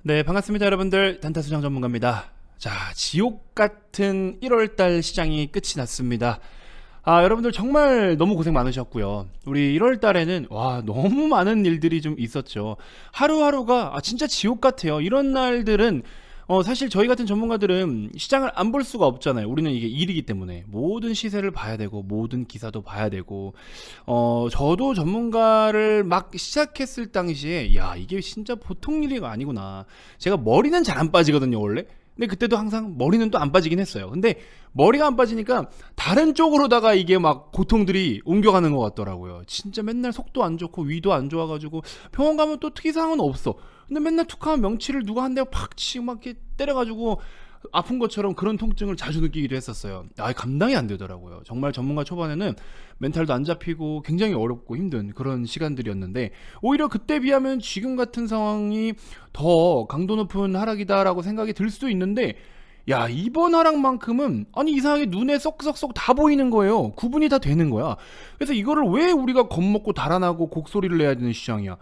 네, 반갑습니다, 여러분들. 단타수장 전문가입니다. 자, 지옥 같은 1월달 시장이 끝이 났습니다. 여러분들 정말 너무 고생 많으셨고요. 우리 1월달에는 너무 많은 일들이 좀 있었죠. 하루하루가 진짜 지옥 같아요. 이런 날들은 사실 저희 같은 전문가들은 시장을 안 볼 수가 없잖아요. 우리는 이게 일이기 때문에 모든 시세를 봐야 되고 모든 기사도 봐야 되고 저도 전문가를 막 시작했을 당시에 이게 진짜 보통 일이 아니구나. 제가 머리는 잘 안 빠지거든요, 원래. 근데 그때도 항상 머리는 또 안 빠지긴 했어요. 근데 머리가 안 빠지니까 다른 쪽으로다가 이게 막 고통들이 옮겨가는 것 같더라고요. 진짜 맨날 속도 안 좋고 위도 안 좋아가지고 병원 가면 또 특이사항은 없어. 근데 맨날 툭하면 명치를 누가 한 대가 팍 치고 막 이렇게 때려가지고 아픈 것처럼 그런 통증을 자주 느끼기도 했었어요. 감당이 안 되더라고요. 정말 전문가 초반에는 멘탈도 안 잡히고 굉장히 어렵고 힘든 그런 시간들이었는데, 오히려 그때 비하면 지금 같은 상황이 더 강도 높은 하락이다라고 생각이 들 수도 있는데, 이번 하락만큼은 이상하게 눈에 쏙쏙쏙 다 보이는 거예요. 구분이 다 되는 거야. 그래서 이거를 왜 우리가 겁먹고 달아나고 곡소리를 내야 되는 시장이야?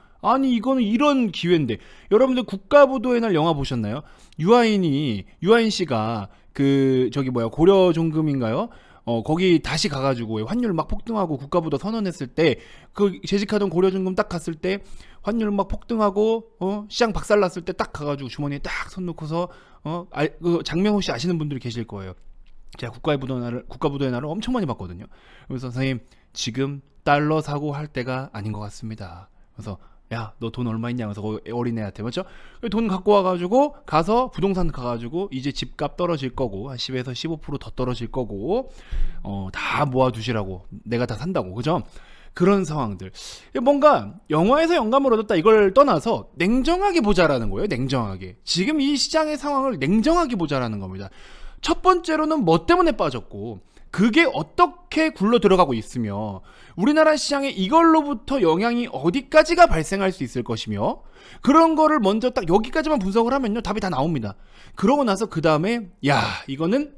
이거는 이런 기회인데. 여러분들 국가부도의 날 영화 보셨나요? 유아인 씨가 고려 종금인가요? 거기 다시 가가지고 환율 막 폭등하고 국가부도 선언했을 때, 재직하던 고려종금 딱 갔을 때 환율 막 폭등하고 시장 박살났을 때 딱 가가지고 주머니에 딱 손 놓고서 장명호 씨 아시는 분들이 계실 거예요. 제가 국가부도의 날을 엄청 많이 봤거든요. 그래서 선생님, 지금 달러 사고 할 때가 아닌 것 같습니다. 그래서 너 돈 얼마 있냐? 그래서 어린애한테, 맞죠? 돈 갖고 와가지고 가서 부동산 가가지고 이제 집값 떨어질 거고 한 10에서 15% 더 떨어질 거고 다 모아두시라고, 내가 다 산다고, 그죠? 그런 상황들, 뭔가 영화에서 영감을 얻었다 이걸 떠나서 냉정하게 보자라는 거예요. 냉정하게 지금 이 시장의 상황을 냉정하게 보자라는 겁니다. 첫 번째로는 뭐 때문에 빠졌고 그게 어떻게 굴러 들어가고 있으며 우리나라 시장에 이걸로부터 영향이 어디까지가 발생할 수 있을 것이며, 그런 거를 먼저 딱 여기까지만 분석을 하면요, 답이 다 나옵니다. 그러고 나서 그 다음에 이거는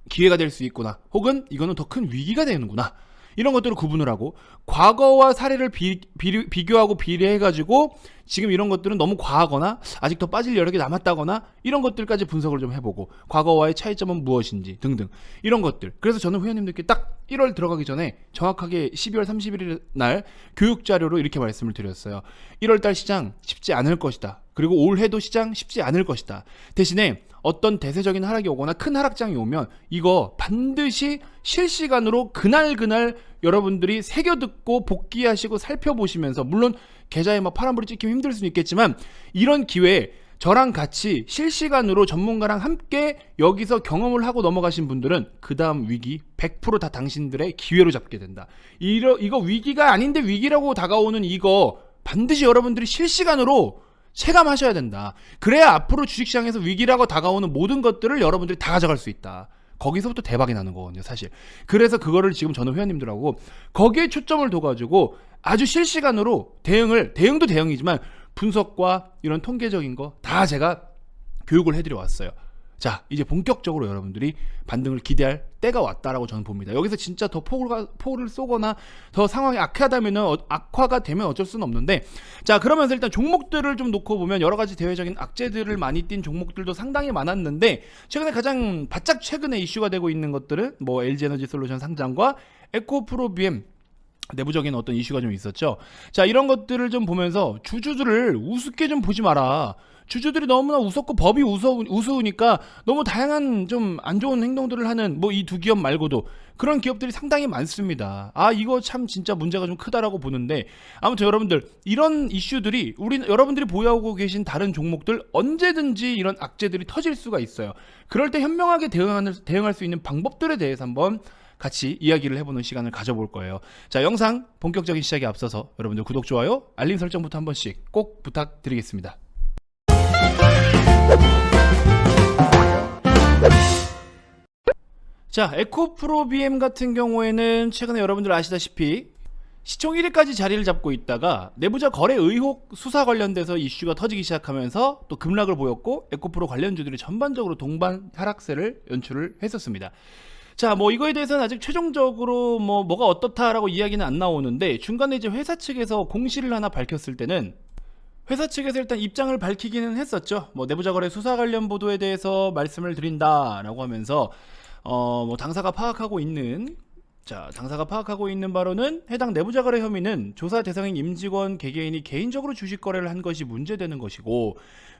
기회가 될 수 있구나, 혹은 이거는 더 큰 위기가 되는구나, 이런 것들을 구분을 하고, 과거와 사례를 비교하고 비례해가지고 지금 이런 것들은 너무 과하거나 아직 더 빠질 여력이 남았다거나 이런 것들까지 분석을 좀 해보고, 과거와의 차이점은 무엇인지 등등 이런 것들. 그래서 저는 회원님들께 딱 1월 들어가기 전에 정확하게 12월 31일 날 교육자료로 이렇게 말씀을 드렸어요. 1월달 시장 쉽지 않을 것이다. 그리고 올해도 시장 쉽지 않을 것이다. 대신에 어떤 대세적인 하락이 오거나 큰 하락장이 오면 이거 반드시 실시간으로 그날 여러분들이 새겨듣고 복귀하시고 살펴보시면서, 물론 계좌에 막 파란불이 찍히면 힘들 수는 있겠지만 이런 기회에 저랑 같이 실시간으로 전문가랑 함께 여기서 경험을 하고 넘어가신 분들은 그 다음 위기 100% 다 당신들의 기회로 잡게 된다. 이거 위기가 아닌데 위기라고 다가오는 이거 반드시 여러분들이 실시간으로 체감하셔야 된다. 그래야 앞으로 주식시장에서 위기라고 다가오는 모든 것들을 여러분들이 다 가져갈 수 있다. 거기서부터 대박이 나는 거거든요, 사실. 그래서 그거를 지금 저는 회원님들하고 거기에 초점을 둬가지고 아주 실시간으로 대응도 대응이지만 분석과 이런 통계적인 거 다 제가 교육을 해드려 왔어요. 자, 이제 본격적으로 여러분들이 반등을 기대할 때가 왔다라고 저는 봅니다. 여기서 진짜 더 폭을 쏘거나 더 상황이 악화가 되면 어쩔 수는 없는데, 자, 그러면서 일단 종목들을 좀 놓고 보면 여러 가지 대외적인 악재들을 많이 띈 종목들도 상당히 많았는데, 최근에 가장 바짝 최근에 이슈가 되고 있는 것들은 뭐 LG에너지솔루션 상장과 에코프로비엠 내부적인 어떤 이슈가 좀 있었죠. 자, 이런 것들을 좀 보면서 주주들을 우습게 좀 보지 마라. 주주들이 너무나 우습고 법이 우스우니까 너무 다양한 좀 안 좋은 행동들을 하는 이 두 기업 말고도 그런 기업들이 상당히 많습니다. 이거 참 진짜 문제가 좀 크다라고 보는데, 아무튼 여러분들 이런 이슈들이 여러분들이 보유하고 계신 다른 종목들 언제든지 이런 악재들이 터질 수가 있어요. 그럴 때 현명하게 대응할 수 있는 방법들에 대해서 한번 같이 이야기를 해보는 시간을 가져볼 거예요. 자, 영상 본격적인 시작에 앞서서 여러분들 구독, 좋아요, 알림 설정부터 한 번씩 꼭 부탁드리겠습니다. 자, 에코프로비엠 같은 경우에는 최근에 여러분들 아시다시피 시총 1위까지 자리를 잡고 있다가 내부자 거래 의혹 수사 관련돼서 이슈가 터지기 시작하면서 또 급락을 보였고, 에코프로 관련주들이 전반적으로 동반 하락세를 연출을 했었습니다. 자, 이거에 대해서는 아직 최종적으로 뭐가 어떻다라고 이야기는 안 나오는데, 중간에 이제 회사 측에서 공시를 하나 밝혔을 때는, 회사 측에서 일단 입장을 밝히기는 했었죠. 뭐 내부자 거래 수사 관련 보도에 대해서 말씀을 드린다라고 하면서 뭐 당사가 파악하고 있는 바로는 해당 내부자 거래 혐의는 조사 대상인 임직원 개개인이 개인적으로 주식 거래를 한 것이 문제되는 것이고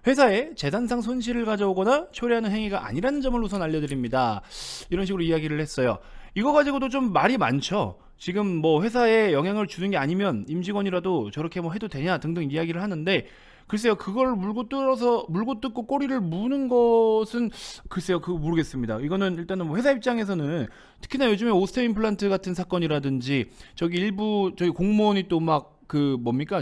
회사에 재산상 손실을 가져오거나 초래하는 행위가 아니라는 점을 우선 알려드립니다. 이런 식으로 이야기를 했어요. 이거 가지고도 좀 말이 많죠. 지금 뭐 회사에 영향을 주는 게 아니면 임직원이라도 저렇게 뭐 해도 되냐 등등 이야기를 하는데, 글쎄요, 그걸 물고 뜯고 꼬리를 무는 것은 글쎄요, 그거 모르겠습니다. 이거는 일단은 뭐 회사 입장에서는 특히나 요즘에 오스테오 임플란트 같은 사건이라든지 일부 공무원이 또 막 뭡니까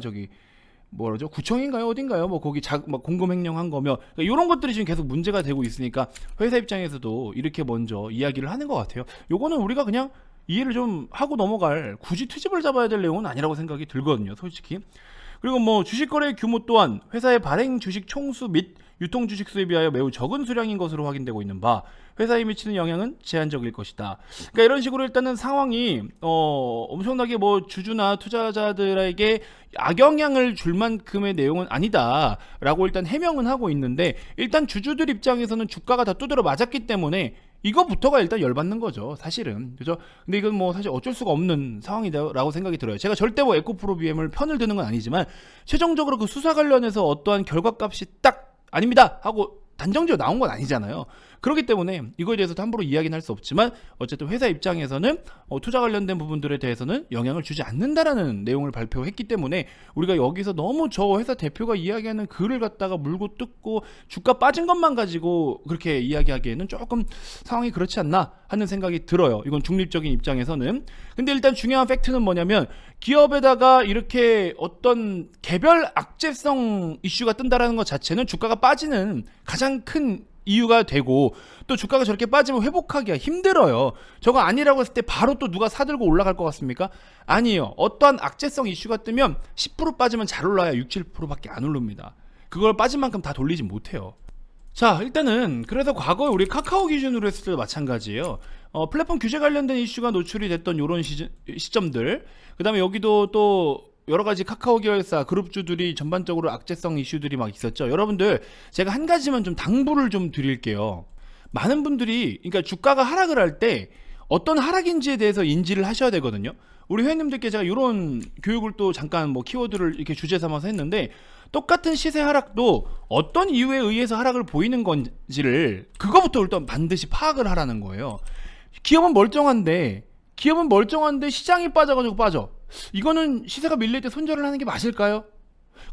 뭐라죠? 구청인가요? 어딘가요? 뭐 거기 막 공금 횡령한 거며, 그러니까 이런 것들이 지금 계속 문제가 되고 있으니까 회사 입장에서도 이렇게 먼저 이야기를 하는 것 같아요. 요거는 우리가 그냥 이해를 좀 하고 넘어갈, 굳이 트집을 잡아야 될 내용은 아니라고 생각이 들거든요, 솔직히. 그리고 뭐 주식 거래 규모 또한 회사의 발행 주식 총수 및 유통 주식 수에 비하여 매우 적은 수량인 것으로 확인되고 있는 바, 회사에 미치는 영향은 제한적일 것이다. 그러니까 이런 식으로 일단은 상황이 엄청나게 뭐 주주나 투자자들에게 악영향을 줄 만큼의 내용은 아니다라고 일단 해명은 하고 있는데, 일단 주주들 입장에서는 주가가 다 두드러 맞았기 때문에 이거부터가 일단 열받는 거죠, 사실은. 그죠? 근데 이건 뭐 사실 어쩔 수가 없는 상황이다라고 생각이 들어요. 제가 절대 뭐 에코프로 BM을 편을 드는 건 아니지만, 최종적으로 그 수사 관련해서 어떠한 결과값이 딱 아닙니다 하고 단정지어 나온 건 아니잖아요. 그렇기 때문에 이거에 대해서도 함부로 이야기는 할 수 없지만, 어쨌든 회사 입장에서는 투자 관련된 부분들에 대해서는 영향을 주지 않는다라는 내용을 발표했기 때문에, 우리가 여기서 너무 저 회사 대표가 이야기하는 글을 갖다가 물고 뜯고 주가 빠진 것만 가지고 그렇게 이야기하기에는 조금 상황이 그렇지 않나 하는 생각이 들어요. 이건 중립적인 입장에서는. 근데 일단 중요한 팩트는 뭐냐면, 기업에다가 이렇게 어떤 개별 악재성 이슈가 뜬다라는 것 자체는 주가가 빠지는 가장 큰 이유가 되고, 또 주가가 저렇게 빠지면 회복하기가 힘들어요. 저거 아니라고 했을 때 바로 또 누가 사들고 올라갈 것 같습니까? 아니에요. 어떠한 악재성 이슈가 뜨면 10% 빠지면 잘 올라야 6, 7%밖에 안 오릅니다. 그걸 빠진 만큼 다 돌리지 못해요. 자, 일단은 그래서 과거에 우리 카카오 기준으로 했을 때도 마찬가지예요. 플랫폼 규제 관련된 이슈가 노출이 됐던 이런 시점들, 그 다음에 여기도 또 여러가지 카카오 계열사 그룹주들이 전반적으로 악재성 이슈들이 막 있었죠. 여러분들, 제가 한 가지만 좀 당부를 좀 드릴게요. 많은 분들이, 그러니까 주가가 하락을 할 때 어떤 하락인지에 대해서 인지를 하셔야 되거든요. 우리 회원님들께 제가 이런 교육을 또 잠깐 뭐 키워드를 이렇게 주제 삼아서 했는데, 똑같은 시세 하락도 어떤 이유에 의해서 하락을 보이는 건지를, 그거부터 일단 반드시 파악을 하라는 거예요. 기업은 멀쩡한데 시장이 빠져가지고 빠져. 이거는 시세가 밀릴 때 손절을 하는 게 맞을까요?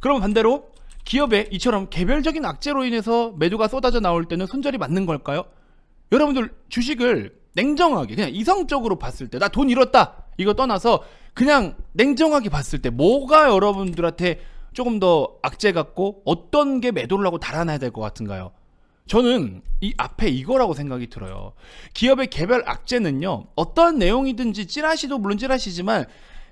그럼 반대로 기업에 이처럼 개별적인 악재로 인해서 매도가 쏟아져 나올 때는 손절이 맞는 걸까요? 여러분들, 주식을 냉정하게 그냥 이성적으로 봤을 때, 나 돈 잃었다 이거 떠나서 그냥 냉정하게 봤을 때 뭐가 여러분들한테 조금 더 악재 같고 어떤 게 매도를 하고 달아나야 될 것 같은가요? 저는 이 앞에 이거라고 생각이 들어요. 기업의 개별 악재는요, 어떤 내용이든지 찌라시도 물론 찌라시지만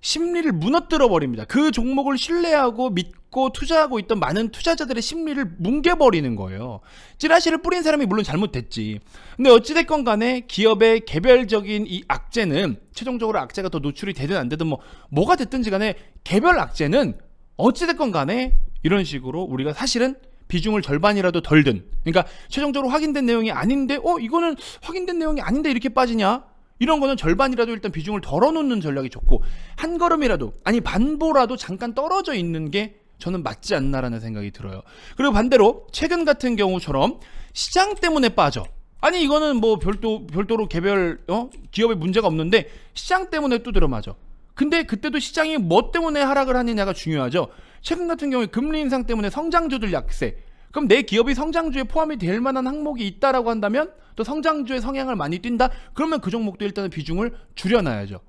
심리를 무너뜨려 버립니다. 그 종목을 신뢰하고 믿고 투자하고 있던 많은 투자자들의 심리를 뭉개버리는 거예요. 찌라시를 뿌린 사람이 물론 잘못됐지. 근데 어찌됐건 간에 기업의 개별적인 이 악재는, 최종적으로 악재가 더 노출이 되든 안 되든 뭐가 됐든지 간에 개별 악재는 어찌됐건 간에 이런 식으로 우리가 사실은 비중을 절반이라도 덜 든, 그러니까 최종적으로 확인된 내용이 아닌데 이거는 확인된 내용이 아닌데 이렇게 빠지냐, 이런 거는 절반이라도 일단 비중을 덜어놓는 전략이 좋고, 한 걸음이라도, 아니 반보라도 잠깐 떨어져 있는 게 저는 맞지 않나라는 생각이 들어요. 그리고 반대로 최근 같은 경우처럼 시장 때문에 빠져, 아니 이거는 뭐 별도로 개별 기업에 문제가 없는데 시장 때문에 두드려 맞아. 근데 그때도 시장이 뭐 때문에 하락을 하느냐가 중요하죠. 최근 같은 경우에 금리 인상 때문에 성장주들 약세. 그럼 내 기업이 성장주에 포함이 될 만한 항목이 있다라고 한다면, 또 성장주의 성향을 많이 띈다? 그러면 그 종목도 일단은 비중을 줄여놔야죠.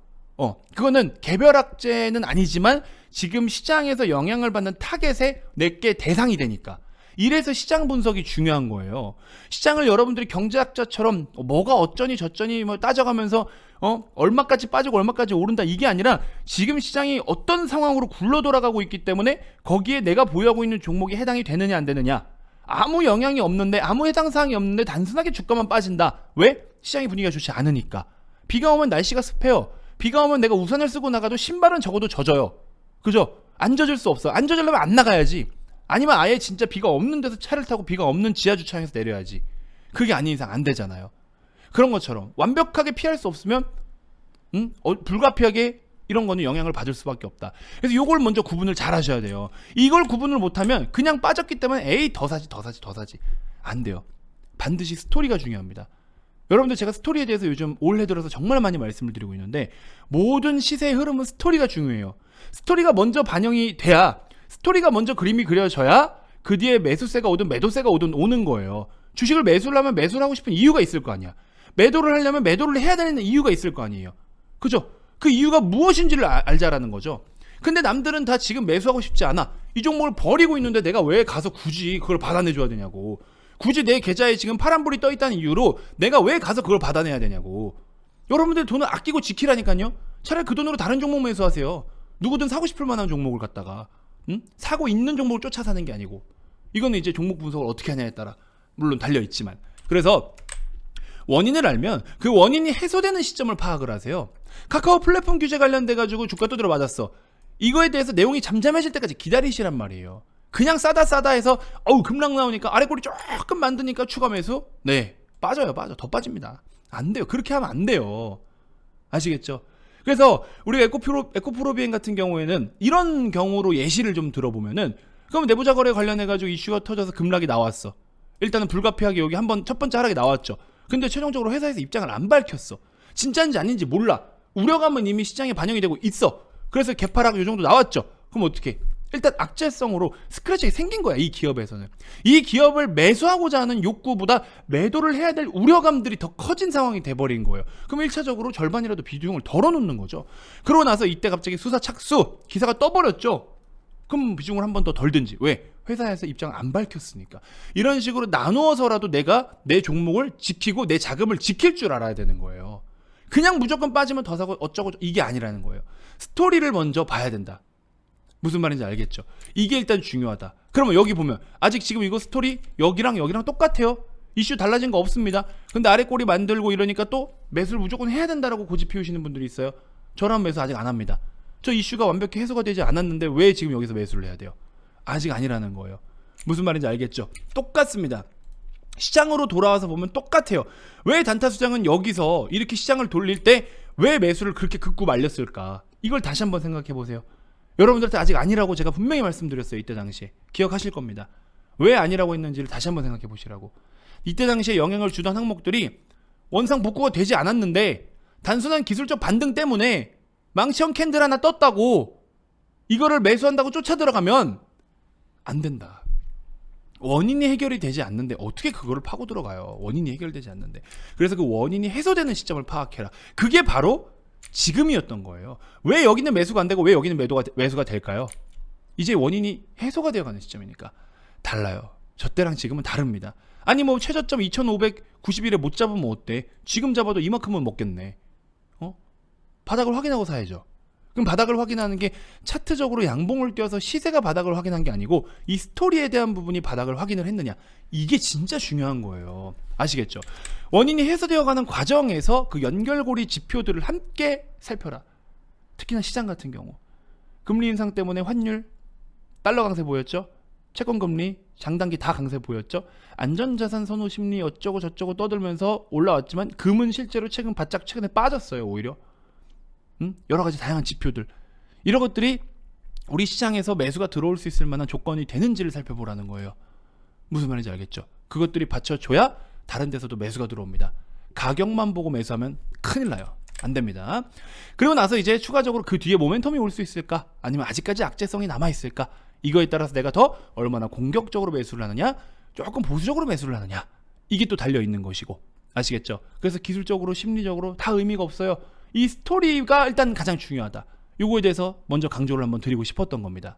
그거는 개별 악재는 아니지만 지금 시장에서 영향을 받는 타겟의 내게 대상이 되니까. 이래서 시장 분석이 중요한 거예요. 시장을 여러분들이 경제학자처럼 뭐가 어쩌니 저쩌니 따져가면서 얼마까지 빠지고 얼마까지 오른다 이게 아니라, 지금 시장이 어떤 상황으로 굴러 돌아가고 있기 때문에 거기에 내가 보유하고 있는 종목이 해당이 되느냐 안 되느냐, 아무 영향이 없는데, 아무 해당 사항이 없는데 단순하게 주가만 빠진다. 왜? 시장의 분위기가 좋지 않으니까. 비가 오면 날씨가 습해요. 비가 오면 내가 우산을 쓰고 나가도 신발은 적어도 젖어요. 그죠? 안 젖을 수 없어. 안 젖으려면 안 나가야지. 아니면 아예 진짜 비가 없는 데서 차를 타고 비가 없는 지하 주차장에서 내려야지. 그게 아닌 이상 안 되잖아요. 그런 것처럼 완벽하게 피할 수 없으면 불가피하게 이런 거는 영향을 받을 수밖에 없다. 그래서 이걸 먼저 구분을 잘 하셔야 돼요. 이걸 구분을 못하면 그냥 빠졌기 때문에 에이 더 사지 안 돼요. 반드시 스토리가 중요합니다. 여러분들 제가 스토리에 대해서 요즘 올해 들어서 정말 많이 말씀을 드리고 있는데 모든 시세의 흐름은 스토리가 중요해요. 스토리가 먼저 반영이 돼야, 스토리가 먼저 그림이 그려져야 그 뒤에 매수세가 오든 매도세가 오든 오는 거예요. 주식을 매수를 하면 매수를 하고 싶은 이유가 있을 거 아니야. 매도를 하려면 매도를 해야 되는 이유가 있을 거 아니에요. 그죠? 그 이유가 무엇인지를 알자라는 거죠. 근데 남들은 다 지금 매수하고 싶지 않아. 이 종목을 버리고 있는데 내가 왜 가서 굳이 그걸 받아내줘야 되냐고. 굳이 내 계좌에 지금 파란불이 떠있다는 이유로 내가 왜 가서 그걸 받아내야 되냐고. 여러분들 돈을 아끼고 지키라니까요. 차라리 그 돈으로 다른 종목 매수하세요. 누구든 사고 싶을 만한 종목을 갖다가 사고 있는 종목을 쫓아 사는 게 아니고. 이거는 이제 종목 분석을 어떻게 하냐에 따라 물론 달려있지만. 그래서 원인을 알면 그 원인이 해소되는 시점을 파악을 하세요. 카카오 플랫폼 규제 관련돼 가지고 주가 또 들어맞았어. 이거에 대해서 내용이 잠잠해질 때까지 기다리시란 말이에요. 그냥 싸다 해서 급락 나오니까 아래꼬리 조금 만드니까 추가 매수? 네, 빠져. 더 빠집니다. 안 돼요. 그렇게 하면 안 돼요. 아시겠죠? 그래서 우리 에코프로비엔 같은 경우에는 이런 경우로 예시를 좀 들어보면은, 그럼 내부자 거래 관련해 가지고 이슈가 터져서 급락이 나왔어. 일단은 불가피하게 여기 한번 첫 번째 하락이 나왔죠. 근데 최종적으로 회사에서 입장을 안 밝혔어. 진짜인지 아닌지 몰라. 우려감은 이미 시장에 반영이 되고 있어. 그래서 개파락 이 정도 나왔죠. 그럼 어떻게? 일단 악재성으로 스크래치가 생긴 거야. 이 기업에서는. 이 기업을 매수하고자 하는 욕구보다 매도를 해야 될 우려감들이 더 커진 상황이 돼버린 거예요. 그럼 1차적으로 절반이라도 비중을 덜어놓는 거죠. 그러고 나서 이때 갑자기 수사 착수 기사가 떠버렸죠. 그럼 비중을 한 번 더 덜 든지. 왜? 회사에서 입장을 안 밝혔으니까. 이런 식으로 나누어서라도 내가 내 종목을 지키고 내 자금을 지킬 줄 알아야 되는 거예요. 그냥 무조건 빠지면 더 사고 어쩌고 이게 아니라는 거예요. 스토리를 먼저 봐야 된다. 무슨 말인지 알겠죠? 이게 일단 중요하다. 그러면 여기 보면 아직 지금 이거 스토리 여기랑 똑같아요. 이슈 달라진 거 없습니다. 근데 아래 꼬리 만들고 이러니까 또 매수를 무조건 해야 된다라고 고집 피우시는 분들이 있어요. 저런 매수 아직 안 합니다. 저 이슈가 완벽히 해소가 되지 않았는데 왜 지금 여기서 매수를 해야 돼요? 아직 아니라는 거예요. 무슨 말인지 알겠죠? 똑같습니다. 시장으로 돌아와서 보면 똑같아요. 왜 단타수장은 여기서 이렇게 시장을 돌릴 때 왜 매수를 그렇게 긋고 말렸을까? 이걸 다시 한번 생각해 보세요. 여러분들한테 아직 아니라고 제가 분명히 말씀드렸어요. 이때 당시에. 기억하실 겁니다. 왜 아니라고 했는지를 다시 한번 생각해 보시라고. 이때 당시에 영향을 주던 항목들이 원상 복구가 되지 않았는데 단순한 기술적 반등 때문에 망치형 캔들 하나 떴다고 이거를 매수한다고 쫓아 들어가면 안 된다. 원인이 해결이 되지 않는데 어떻게 그거를 파고 들어가요? 원인이 해결되지 않는데. 그래서 그 원인이 해소되는 시점을 파악해라. 그게 바로 지금이었던 거예요. 왜 여기는 매수가 안 되고 왜 여기는 매수가 될까요? 이제 원인이 해소가 되어가는 시점이니까. 달라요. 저 때랑 지금은 다릅니다. 아니 뭐 최저점 2591에 못 잡으면 어때? 지금 잡아도 이만큼은 먹겠네. 바닥을 확인하고 사야죠. 그럼 바닥을 확인하는 게 차트적으로 양봉을 띄어서 시세가 바닥을 확인한 게 아니고 이 스토리에 대한 부분이 바닥을 확인을 했느냐. 이게 진짜 중요한 거예요. 아시겠죠? 원인이 해소되어가는 과정에서 그 연결고리 지표들을 함께 살펴라. 특히나 시장 같은 경우. 금리 인상 때문에 환율, 달러 강세 보였죠? 채권금리, 장단기 다 강세 보였죠? 안전자산 선호 심리 어쩌고 저쩌고 떠들면서 올라왔지만 금은 실제로 최근에 빠졌어요. 오히려. 여러 가지 다양한 지표들, 이런 것들이 우리 시장에서 매수가 들어올 수 있을 만한 조건이 되는지를 살펴보라는 거예요. 무슨 말인지 알겠죠? 그것들이 받쳐줘야 다른 데서도 매수가 들어옵니다. 가격만 보고 매수하면 큰일 나요. 안 됩니다. 그리고 나서 이제 추가적으로 그 뒤에 모멘텀이 올 수 있을까? 아니면 아직까지 악재성이 남아있을까? 이거에 따라서 내가 더 얼마나 공격적으로 매수를 하느냐, 조금 보수적으로 매수를 하느냐, 이게 또 달려있는 것이고. 아시겠죠? 그래서 기술적으로 심리적으로 다 의미가 없어요. 이 스토리가 일단 가장 중요하다. 요거에 대해서 먼저 강조를 한번 드리고 싶었던 겁니다.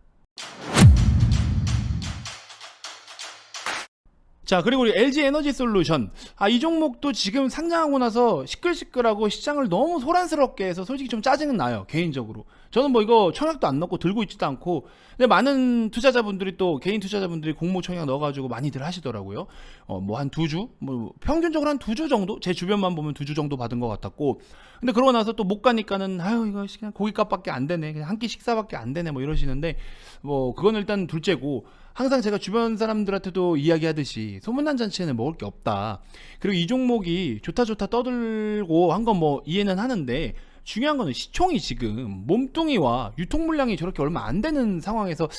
자, 그리고 우리 LG에너지솔루션, 이 종목도 지금 상장하고 나서 시끌시끌하고 시장을 너무 소란스럽게 해서 솔직히 좀 짜증은 나요. 개인적으로 저는 뭐 이거 청약도 안 넣고 들고 있지도 않고. 근데 많은 투자자분들이, 또 개인 투자자분들이 공모 청약 넣어가지고 많이들 하시더라고요. 뭐 한 2주, 뭐 평균적으로 한 2주 정도, 제 주변만 보면 2주 정도 받은 것 같았고. 근데 그러고 나서 또 못 가니까는 이거 그냥 고깃값밖에 안 되네, 그냥 한 끼 식사밖에 안 되네, 뭐 이러시는데, 뭐 그건 일단 둘째고, 항상 제가 주변 사람들한테도 이야기하듯이 소문난 잔치에는 먹을 게 없다. 그리고 이 종목이 좋다 떠들고 한 건 뭐 이해는 하는데, 중요한 거는 시총이 지금 몸뚱이와 유통 물량이 저렇게 얼마 안 되는 상황에서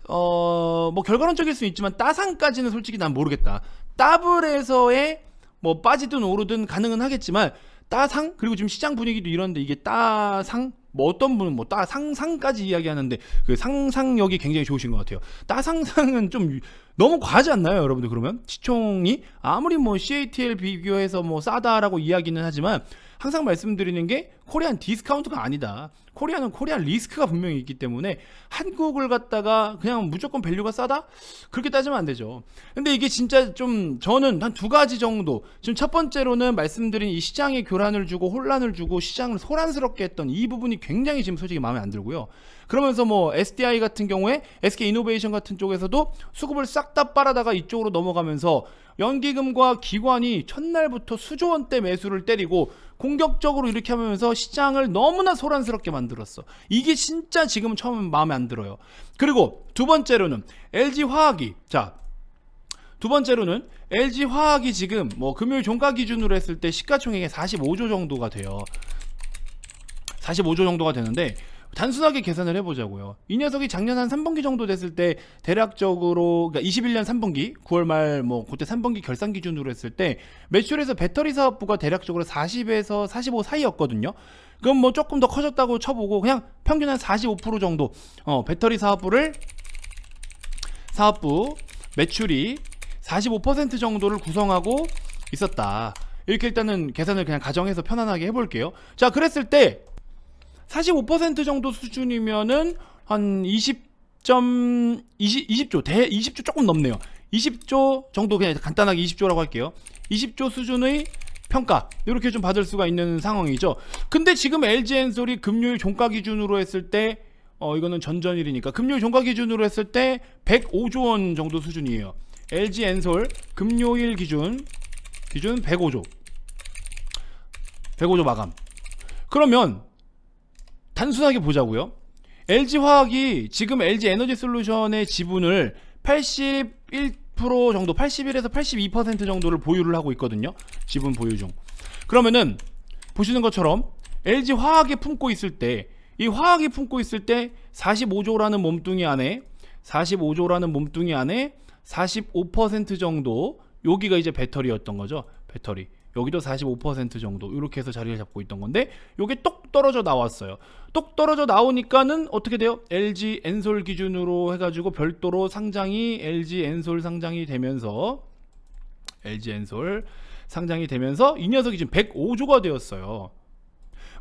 뭐 결과론적일 수 있지만 따상까지는 솔직히 난 모르겠다. 더블에서의 뭐 빠지든 오르든 가능은 하겠지만, 따상, 그리고 지금 시장 분위기도 이런데 이게 따상, 뭐 어떤 분은 뭐 따상상까지 이야기하는데 그 상상력이 굉장히 좋으신 것 같아요. 따상상은 좀 너무 과하지 않나요, 여러분들? 그러면 시총이 아무리 뭐 CATL 비교해서 뭐 싸다라고 이야기는 하지만, 항상 말씀드리는 게 코리안 디스카운트가 아니다. 코리안은 코리안 리스크가 분명히 있기 때문에 한국을 갖다가 그냥 무조건 밸류가 싸다? 그렇게 따지면 안 되죠. 근데 이게 진짜 좀 저는 한 두 가지 정도, 지금 첫 번째로는 말씀드린 이 시장에 교란을 주고 혼란을 주고 시장을 소란스럽게 했던 이 부분이 굉장히 지금 솔직히 마음에 안 들고요. 그러면서 뭐 SDI 같은 경우에 SK이노베이션 같은 쪽에서도 수급을 싹 다 빨아다가 이쪽으로 넘어가면서 연기금과 기관이 첫날부터 수조 원대 매수를 때리고 공격적으로 이렇게 하면서 시장을 너무나 소란스럽게 만들었어. 이게 진짜 지금 처음 마음에 안 들어요. 그리고 두 번째로는 LG화학이, 자, 두 번째로는 LG화학이 지금 뭐 금요일 종가 기준으로 했을 때 시가총액이 45조 정도가 돼요. 45조 정도가 되는데, 단순하게 계산을 해보자고요. 이 녀석이 작년 한 3분기 정도 됐을 때 대략적으로, 그러니까 21년 3분기 9월 말 뭐 그때 3분기 결산 기준으로 했을 때 매출에서 배터리 사업부가 대략적으로 40에서 45 사이였거든요. 그럼 뭐 조금 더 커졌다고 쳐보고 그냥 평균 한 45% 정도 배터리 사업부 매출이 45% 정도를 구성하고 있었다. 이렇게 일단은 계산을 그냥 가정해서 편안하게 해볼게요. 자, 그랬을 때 45% 정도 수준이면은 한 20조 20조 조금 넘네요. 20조 정도, 그냥 간단하게 20조라고 할게요. 20조 수준의 평가, 이렇게 좀 받을 수가 있는 상황이죠. 근데 지금 LG엔솔이 금요일 종가 기준으로 했을 때 이거는 전전일이니까 금요일 종가 기준으로 했을 때 105조 원 정도 수준이에요. LG엔솔 금요일 기준 105조 마감. 그러면 단순하게 보자고요. LG화학이 지금 LG에너지솔루션의 지분을 81% 정도, 81에서 82% 정도를 보유를 하고 있거든요. 지분 보유 중. 그러면은 보시는 것처럼 LG화학이 품고 있을 때, 이 화학이 품고 있을 때 45조라는 몸뚱이 안에 45% 정도, 여기가 이제 배터리였던 거죠. 배터리. 여기도 45% 정도 이렇게 해서 자리를 잡고 있던 건데, 요게 똑 떨어져 나왔어요. 똑 떨어져 나오니까는 어떻게 돼요? LG엔솔 기준으로 해가지고 별도로 상장이 LG엔솔 상장이 되면서 이 녀석이 지금 105조가 되었어요.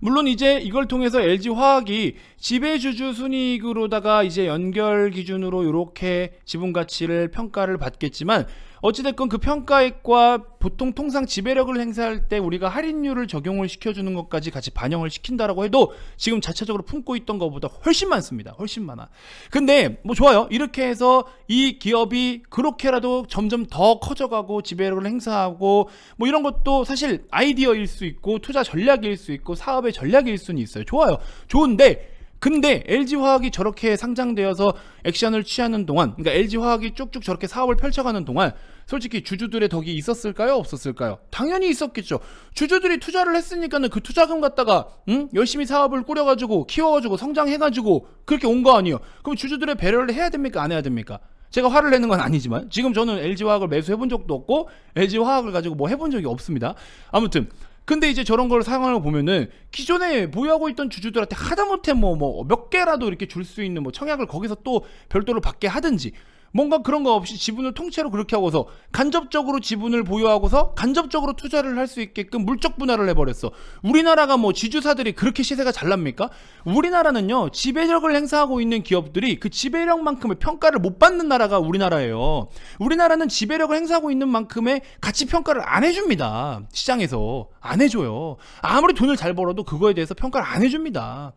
물론 이제 이걸 통해서 LG화학이 지배주주 순이익으로다가 이제 연결 기준으로 이렇게 지분 가치를 평가를 받겠지만, 어찌됐건 그 평가액과 보통 통상 지배력을 행사할 때 우리가 할인율을 적용을 시켜주는 것까지 같이 반영을 시킨다라고 해도 지금 자체적으로 품고 있던 것보다 훨씬 많습니다. 훨씬 많아. 근데 뭐 좋아요. 이렇게 해서 이 기업이 그렇게라도 점점 더 커져가고 지배력을 행사하고 뭐 이런 것도 사실 아이디어일 수 있고 투자 전략일 수 있고 사업의 전략일 수는 있어요. 좋아요. 좋은데, 근데 LG화학이 저렇게 상장되어서 액션을 취하는 동안, 그러니까 LG화학이 쭉쭉 저렇게 사업을 펼쳐가는 동안 솔직히 주주들의 덕이 있었을까요? 없었을까요? 당연히 있었겠죠. 주주들이 투자를 했으니까는 그 투자금 갖다가 열심히 사업을 꾸려가지고 키워가지고 성장해가지고 그렇게 온 거 아니에요. 그럼 주주들의 배려를 해야 됩니까? 안 해야 됩니까? 제가 화를 내는 건 아니지만 지금 저는 LG화학을 매수해본 적도 없고 LG화학을 가지고 뭐 해본 적이 없습니다. 아무튼 근데 이제 저런 걸 상황을 보면은 기존에 보유하고 있던 주주들한테 하다못해 뭐 몇 개라도 이렇게 줄 수 있는 뭐 청약을 거기서 또 별도로 받게 하든지, 뭔가 그런 거 없이 지분을 통째로 그렇게 하고서 간접적으로 지분을 보유하고서 간접적으로 투자를 할 수 있게끔 물적 분할을 해버렸어. 우리나라가 뭐 지주사들이 그렇게 시세가 잘 납니까? 우리나라는요, 지배력을 행사하고 있는 기업들이 그 지배력만큼의 평가를 못 받는 나라가 우리나라예요. 우리나라는 지배력을 행사하고 있는 만큼의 가치 평가를 안 해줍니다. 시장에서 안 해줘요. 아무리 돈을 잘 벌어도 그거에 대해서 평가를 안 해줍니다.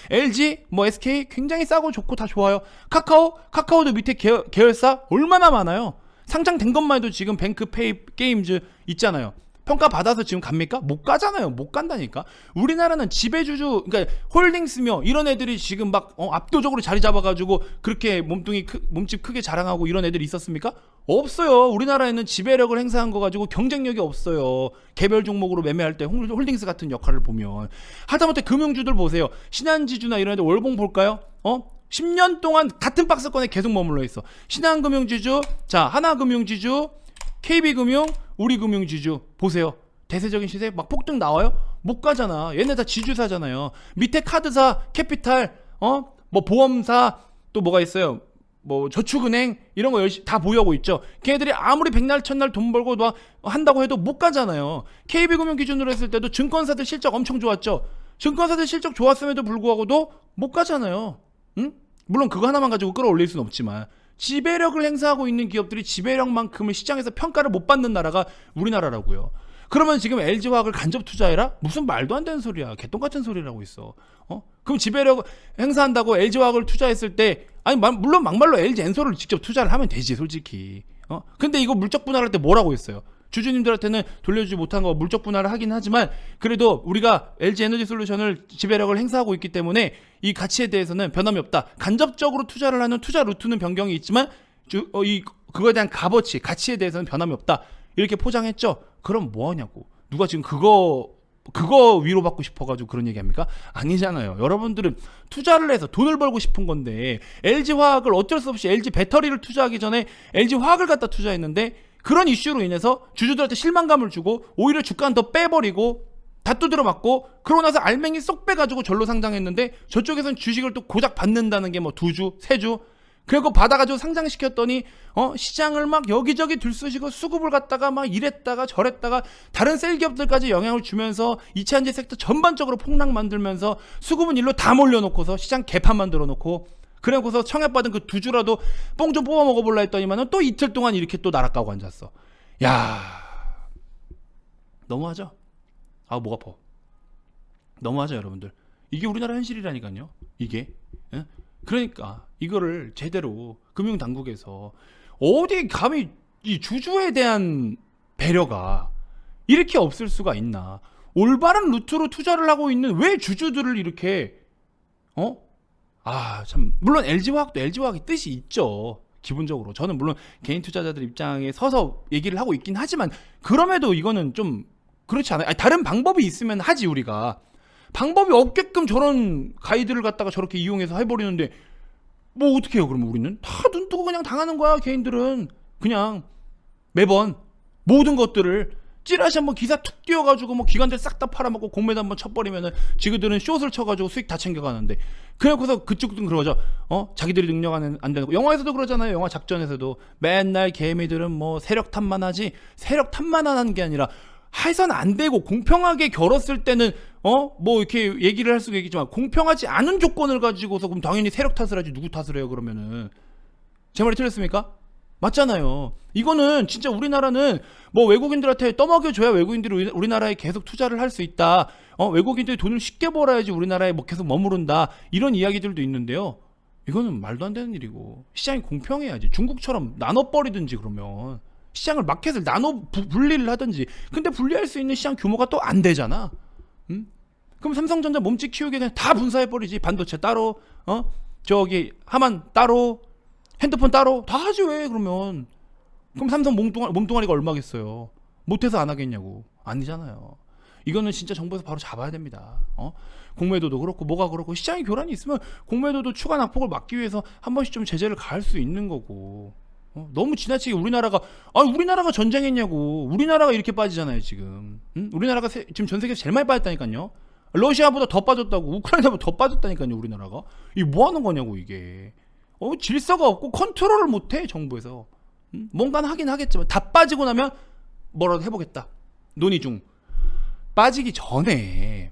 LG, 뭐 SK 굉장히 싸고 좋고 다 좋아요. 카카오도 밑에 계열사 얼마나 많아요. 상장된 것만 해도 지금 뱅크페이 게임즈 있잖아요. 평가 받아서 지금 갑니까? 못 가잖아요. 못 간다니까. 우리나라는 지배주주, 그러니까 홀딩스며 이런 애들이 지금 막 압도적으로 자리 잡아가지고 그렇게 몸집 크게 자랑하고 이런 애들이 있었습니까? 없어요. 우리나라에는 지배력을 행사한 거 가지고 경쟁력이 없어요. 개별 종목으로 매매할 때 홀딩스 같은 역할을 보면. 하다못해 금융주들 보세요. 신한지주나 이런 애들 월봉 볼까요? 10년 동안 같은 박스권에 계속 머물러 있어. 신한금융지주, 자, 하나금융지주, KB금융, 우리금융지주 보세요. 대세적인 시세 막 폭등 나와요? 못 가잖아. 얘네 다 지주사잖아요. 밑에 카드사, 캐피탈, 뭐 보험사, 또 뭐가 있어요? 뭐 저축은행 이런 거 열심히 다 보유하고 있죠. 걔네들이 아무리 백날 첫날 돈 벌고 막 한다고 해도 못 가잖아요. KB금융 기준으로 했을 때도 증권사들 실적 엄청 좋았죠. 증권사들 실적 좋았음에도 불구하고도 못 가잖아요. 응? 물론 그거 하나만 가지고 끌어올릴 수는 없지만 지배력을 행사하고 있는 기업들이 지배력만큼을 시장에서 평가를 못 받는 나라가 우리나라라고요. 그러면 지금 LG화학을 간접 투자해라? 무슨 말도 안 되는 소리야. 개똥 같은 소리라고 있어. 그럼 지배력 행사한다고 LG화학을 투자했을 때 아니 물론 막말로 LG 엔솔을 직접 투자를 하면 되지 솔직히. 근데 이거 물적 분할할 때 뭐라고 했어요? 주주님들한테는 돌려주지 못한 거 물적 분할을 하긴 하지만 그래도 우리가 LG 에너지 솔루션을 지배력을 행사하고 있기 때문에 이 가치에 대해서는 변함이 없다. 간접적으로 투자를 하는 투자 루트는 변경이 있지만 그거에 대한 값어치, 가치에 대해서는 변함이 없다. 이렇게 포장했죠. 그럼 뭐 하냐고. 누가 지금 그거 위로받고 싶어가지고 그런 얘기합니까? 아니잖아요. 여러분들은 투자를 해서 돈을 벌고 싶은 건데 LG화학을 어쩔 수 없이 LG 배터리를 투자하기 전에 LG화학을 갖다 투자했는데 그런 이슈로 인해서 주주들한테 실망감을 주고 오히려 주가는 더 빼버리고 다 두드려 맞고 그러고 나서 알맹이 쏙 빼가지고 절로 상장했는데 저쪽에서는 주식을 또 고작 받는다는 게 뭐 2주, 3주 그리고 받아가지고 상장시켰더니 시장을 막 여기저기 들쑤시고 수급을 갖다가 막 이랬다가 저랬다가 다른 셀 기업들까지 영향을 주면서 2차 전지 섹터 전반적으로 폭락 만들면서 수급은 일로 다 몰려놓고서 시장 개판 만들어 놓고 그래고서 청약받은 그 2주라도 뽕 좀 뽑아 먹어볼라 했더니만은 또 이틀 동안 이렇게 또 나락가고 앉았어. 야, 너무하죠? 아, 목 아파. 너무하죠, 여러분들. 이게 우리나라 현실이라니까요. 이게. 예? 그러니까 이거를 제대로 금융당국에서 어디 감히 이 주주에 대한 배려가 이렇게 없을 수가 있나. 올바른 루트로 투자를 하고 있는 왜 주주들을 이렇게 참 물론 LG화학도 LG화학의 뜻이 있죠. 기본적으로 저는 물론 개인 투자자들 입장에 서서 얘기를 하고 있긴 하지만 그럼에도 이거는 좀 그렇지 않아요. 아니, 다른 방법이 있으면 하지. 우리가 방법이 없게끔 저런 가이드를 갖다가 저렇게 이용해서 해버리는데 뭐 어떻게 해요? 그러면 우리는 다 눈 뜨고 그냥 당하는 거야. 개인들은 그냥 매번 모든 것들을 찌라시 한번 기사 툭 띄워가지고 뭐 기관들 싹 다 팔아먹고 공매도 한번 쳐버리면은 지그들은 숏을 쳐가지고 수익 다 챙겨가는데 그래놓고서 그쪽은 그러죠. 자기들이 능력 안 되는 거. 영화에서도 그러잖아요. 영화 작전에서도 맨날 개미들은 뭐 세력 탓만 하지 세력 탓만 하는 게 아니라 해선 안 되고 공평하게 겨뤘을 때는 뭐 이렇게 얘기를 할 수가 있겠지만 공평하지 않은 조건을 가지고서 그럼 당연히 세력 탓을 하지 누구 탓을 해요 그러면은. 제 말이 틀렸습니까? 맞잖아요. 이거는 진짜 우리나라는 뭐 외국인들한테 떠먹여줘야 외국인들이 우리나라에 계속 투자를 할 수 있다. 외국인들이 돈을 쉽게 벌어야지 우리나라에 뭐 계속 머무른다. 이런 이야기들도 있는데요. 이거는 말도 안 되는 일이고 시장이 공평해야지. 중국처럼 나눠버리든지 그러면 시장을 마켓을 분리를 하든지. 근데 분리할 수 있는 시장 규모가 또 안 되잖아. 그럼 삼성전자 몸집 키우게 그냥 다 분사해버리지. 반도체 따로 저기 하만 따로 핸드폰 따로 다 하지 왜 그러면. 그럼 삼성 몸뚱아리가 얼마겠어요. 못해서 안 하겠냐고. 아니잖아요. 이거는 진짜 정부에서 바로 잡아야 됩니다. 공매도도 그렇고 뭐가 그렇고 시장의 교란이 있으면 공매도도 추가 낙폭을 막기 위해서 한 번씩 좀 제재를 가할 수 있는 거고. 너무 지나치게 우리나라가 전쟁했냐고. 우리나라가 이렇게 빠지잖아요 지금. 우리나라가 지금 전 세계에서 제일 많이 빠졌다니까요. 러시아보다 더 빠졌다고. 우크라이나보다 더 빠졌다니까요 우리나라가. 이게 뭐 하는 거냐고 이게. 질서가 없고 컨트롤을 못해 정부에서. 뭔가는 하긴 하겠지만 다 빠지고 나면 뭐라도 해보겠다 논의 중. 빠지기 전에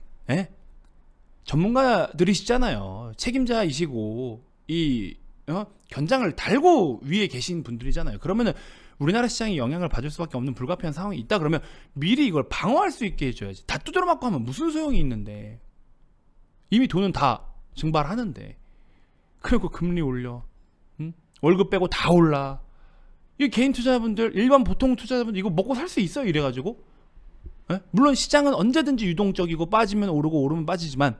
전문가들이시잖아요. 책임자이시고 이 견장을 달고 위에 계신 분들이잖아요. 그러면은 우리나라 시장이 영향을 받을 수밖에 없는 불가피한 상황이 있다 그러면 미리 이걸 방어할 수 있게 해줘야지. 다 두드려 맞고 하면 무슨 소용이 있는데. 이미 돈은 다 증발하는데 그리고 금리 올려, 월급 빼고 다 올라. 이 개인 투자자분들 일반 보통 투자자분들 이거 먹고 살 수 있어요 이래가지고. 예? 물론 시장은 언제든지 유동적이고 빠지면 오르고 오르면 빠지지만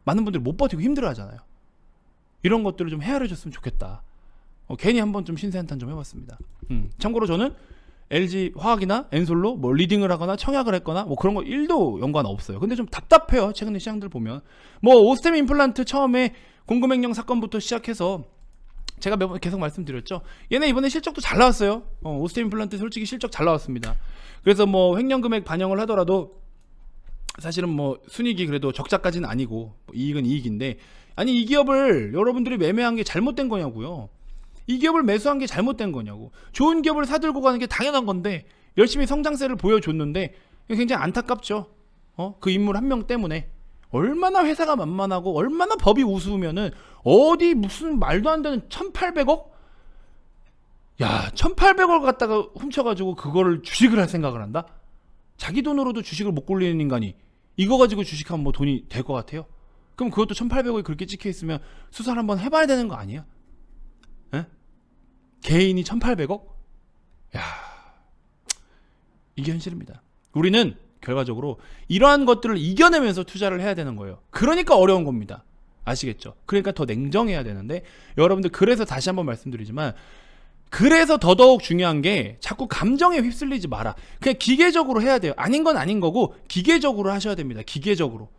많은 분들이 못 버티고 힘들어 하잖아요. 이런 것들을 좀 헤아려 줬으면 좋겠다. 괜히 한번 좀 신세 한탄 좀 해봤습니다. 참고로 저는 LG 화학이나 엔솔로 뭐 리딩을 하거나 청약을 했거나 뭐 그런 거 1도 연관 없어요. 근데 좀 답답해요. 최근에 시장들 보면 뭐 오스템 임플란트 처음에 공급횡령 사건부터 시작해서 제가 몇 번 계속 말씀드렸죠. 얘네 이번에 실적도 잘 나왔어요. 오스템 임플란트 솔직히 실적 잘 나왔습니다. 그래서 뭐 횡령 금액 반영을 하더라도 사실은 뭐 순이익이 그래도 적자까지는 아니고 뭐 이익은 이익인데, 아니 이 기업을 여러분들이 매매한 게 잘못된 거냐고요. 이 기업을 매수한 게 잘못된 거냐고. 좋은 기업을 사들고 가는 게 당연한 건데 열심히 성장세를 보여줬는데 굉장히 안타깝죠. 그 인물 한 명 때문에 얼마나 회사가 만만하고 얼마나 법이 우스우면은 어디 무슨 말도 안 되는 1800억? 야, 1800억 갖다가 훔쳐가지고 그거를 주식을 할 생각을 한다? 자기 돈으로도 주식을 못 굴리는 인간이 이거 가지고 주식하면 뭐 돈이 될 것 같아요? 그럼 그것도 1800억이 그렇게 찍혀 있으면 수사를 한번 해봐야 되는 거 아니야? 에? 개인이 1800억? 야, 이게 현실입니다. 우리는 결과적으로 이러한 것들을 이겨내면서 투자를 해야 되는 거예요. 그러니까 어려운 겁니다. 아시겠죠? 그러니까 더 냉정해야 되는데, 여러분들 그래서 다시 한번 말씀드리지만, 그래서 더더욱 중요한 게 자꾸 감정에 휩쓸리지 마라. 그냥 기계적으로 해야 돼요. 아닌 건 아닌 거고 기계적으로 하셔야 됩니다. 기계적으로.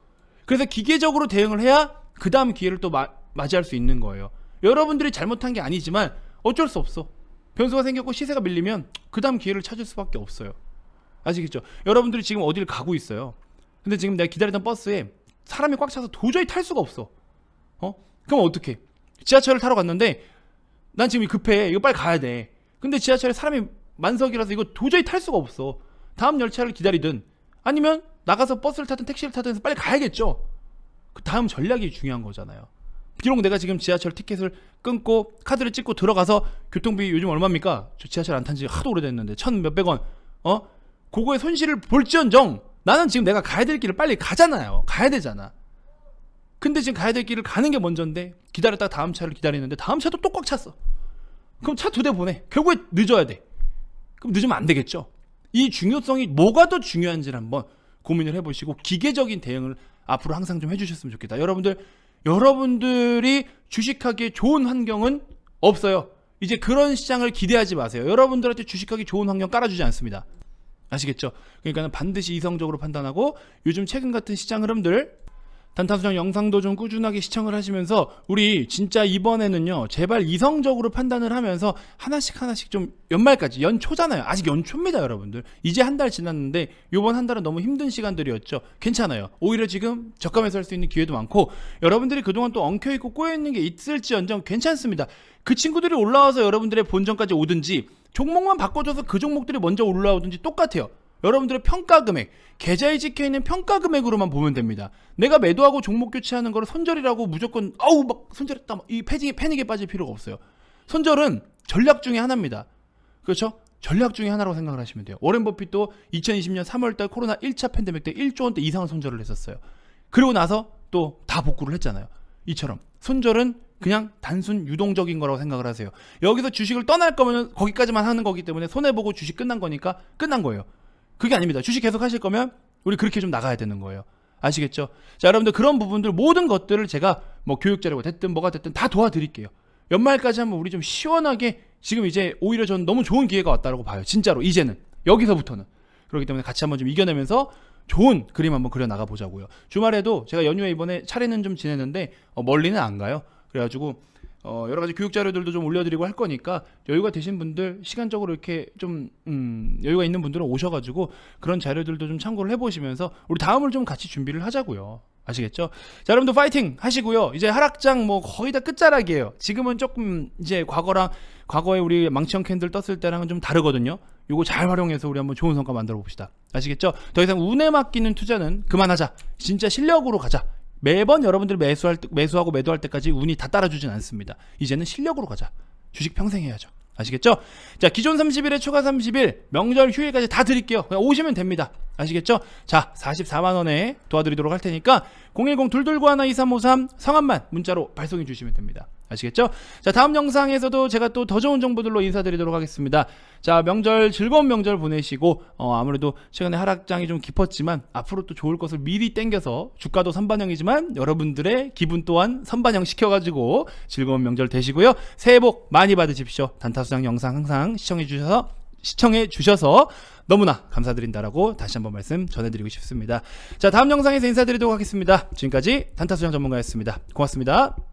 그래서 기계적으로 대응을 해야 그 다음 기회를 또 맞이할 수 있는 거예요. 여러분들이 잘못한 게 아니지만 어쩔 수 없어. 변수가 생겼고 시세가 밀리면 그 다음 기회를 찾을 수밖에 없어요. 아시겠죠? 여러분들이 지금 어디를 가고 있어요. 근데 지금 내가 기다리던 버스에 사람이 꽉 차서 도저히 탈 수가 없어. 그럼 어떡해? 지하철을 타러 갔는데 난 지금 급해. 이거 빨리 가야 돼. 근데 지하철에 사람이 만석이라서 이거 도저히 탈 수가 없어. 다음 열차를 기다리든 아니면 나가서 버스를 타든 택시를 타든 해서 빨리 가야겠죠. 그 다음 전략이 중요한 거잖아요. 비록 내가 지금 지하철 티켓을 끊고 카드를 찍고 들어가서 교통비 요즘 얼마입니까? 저 지하철 안 탄 지 하도 오래됐는데 1,000몇백 원. 그거에 손실을 볼지언정 나는 지금 내가 가야 될 길을 빨리 가잖아요. 가야 되잖아. 근데 지금 가야 될 길을 가는 게 먼저인데 기다렸다가 다음 차를 기다리는데 다음 차도 또 꽉 찼어. 그럼 차 2대 보내. 결국에 늦어야 돼. 그럼 늦으면 안 되겠죠. 이 중요성이 뭐가 더 중요한지를 한번 고민을 해보시고 기계적인 대응을 앞으로 항상 좀 해주셨으면 좋겠다. 여러분들이 주식하기에 좋은 환경은 없어요. 이제 그런 시장을 기대하지 마세요. 여러분들한테 주식하기 좋은 환경 깔아주지 않습니다. 아시겠죠? 그러니까 반드시 이성적으로 판단하고 요즘 최근 같은 시장 흐름들 단타수장 영상도 좀 꾸준하게 시청을 하시면서 우리 진짜 이번에는요 제발 이성적으로 판단을 하면서 하나씩 좀 연말까지 연초잖아요. 아직 연초입니다 여러분들. 이제 한 달 지났는데 요번 한 달은 너무 힘든 시간들이었죠. 괜찮아요. 오히려 지금 저가매수 할 수 있는 기회도 많고 여러분들이 그동안 또 엉켜있고 꼬여있는 게 있을지언정 괜찮습니다. 그 친구들이 올라와서 여러분들의 본전까지 오든지 종목만 바꿔줘서 그 종목들이 먼저 올라오든지 똑같아요. 여러분들의 평가 금액, 계좌에 찍혀있는 평가 금액으로만 보면 됩니다. 내가 매도하고 종목 교체하는 거를 손절이라고 무조건 막 손절했다 이 패닉에 빠질 필요가 없어요. 손절은 전략 중에 하나입니다. 그렇죠? 전략 중에 하나라고 생각을 하시면 돼요. 워렌 버핏도 2020년 3월달 코로나 1차 팬데믹 때 1조 원대 이상의 손절을 했었어요. 그리고 나서 또 다 복구를 했잖아요. 이처럼 손절은 그냥 단순 유동적인 거라고 생각을 하세요. 여기서 주식을 떠날 거면 거기까지만 하는 거기 때문에 손해보고 주식 끝난 거니까 끝난 거예요. 그게 아닙니다. 주식 계속 하실 거면 우리 그렇게 좀 나가야 되는 거예요. 아시겠죠? 자, 여러분들 그런 부분들 모든 것들을 제가 뭐 교육자료가 됐든 뭐가 됐든 다 도와드릴게요. 연말까지 한번 우리 좀 시원하게 지금 이제 오히려 저는 너무 좋은 기회가 왔다고 봐요. 진짜로 이제는 여기서부터는. 그렇기 때문에 같이 한번 좀 이겨내면서 좋은 그림 한번 그려 나가 보자고요. 주말에도 제가 연휴에 이번에 차례는 좀 지냈는데 멀리는 안 가요. 그래가지고 여러 가지 교육 자료들도 좀 올려드리고 할 거니까 여유가 되신 분들 시간적으로 이렇게 좀 여유가 있는 분들은 오셔가지고 그런 자료들도 좀 참고를 해보시면서 우리 다음을 좀 같이 준비를 하자고요. 아시겠죠? 자, 여러분들 파이팅 하시고요. 이제 하락장 뭐 거의 다 끝자락이에요. 지금은 조금 이제 과거에 우리 망치형 캔들 떴을 때랑은 좀 다르거든요. 요거 잘 활용해서 우리 한번 좋은 성과 만들어 봅시다. 아시겠죠? 더 이상 운에 맡기는 투자는 그만하자. 진짜 실력으로 가자. 매번 여러분들 매수하고 매도할 때까지 운이 다 따라주진 않습니다. 이제는 실력으로 가자. 주식 평생 해야죠. 아시겠죠? 자, 기존 30일에 추가 30일 명절 휴일까지 다 드릴게요. 그냥 오시면 됩니다. 아시겠죠? 자, 44만원에 도와드리도록 할 테니까 010-229-2353 성함만 문자로 발송해 주시면 됩니다. 아시겠죠? 자, 다음 영상에서도 제가 또 더 좋은 정보들로 인사드리도록 하겠습니다. 자, 명절 즐거운 명절 보내시고 아무래도 최근에 하락장이 좀 깊었지만 앞으로 또 좋을 것을 미리 땡겨서 주가도 선반영이지만 여러분들의 기분 또한 선반영 시켜가지고 즐거운 명절 되시고요. 새해 복 많이 받으십시오. 단타수장 영상 항상 시청해 주셔서 너무나 감사드린다라고 다시 한번 말씀 전해드리고 싶습니다. 자, 다음 영상에서 인사드리도록 하겠습니다. 지금까지 단타수장 전문가였습니다. 고맙습니다.